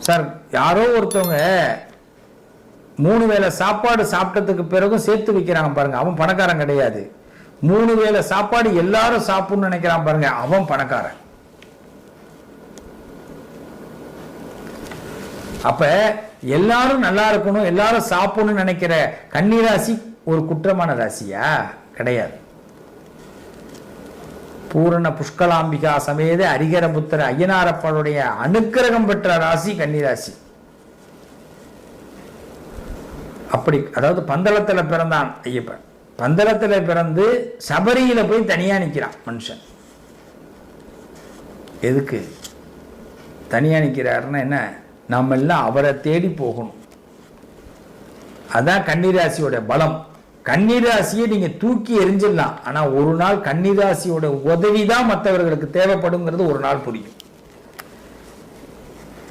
Sir யாரோ ஒருத்தவங்க 3 வேளை சாப்பாடு சாப்பிட்டதுக்கு பிறகும் சேர்த்து வைக்கிறாங்க பாருங்க, அவன் பணக்காரன் கிடையாது. 3 வேளை சாப்பாடு எல்லாரும் சாப்பிடணும்னு நினைக்கிறான் பாருங்க, அவன் பணக்காரன். அப்ப எல்லாரும் நல்லா இருக்கணும், எல்லாரும் சாப்பிடணும்னு நினைக்கிற கன்னிராசி ஒரு குற்றமான ராசியா? கிடையாது. பூரண புஷ்கலாம்பிகா சமேத அரிகரபுத்திர ஐயனாரப்பனுடைய அனுக்கிரகம் பெற்ற ராசி கன்னிராசி. அப்படி, அதாவது பந்தளத்துல பிறந்தான் ஐயப்பன், பந்தளத்துல பிறந்து சபரியில போய் தனியா நிக்கிறான் மனுஷன். எதுக்கு தனியா நிக்கிறாருன்னா என்ன? நம்ம எல்லாம் அவரை தேடி போகணும். அதான் கன்னிராசியோட பலம். கன்னிராசியை நீங்க தூக்கி எரிஞ்சிடலாம், ஆனா ஒரு நாள் கன்னிராசியோட உதவிதான் மற்றவர்களுக்கு தேவைப்படுங்கிறது ஒரு நாள் புரியும்.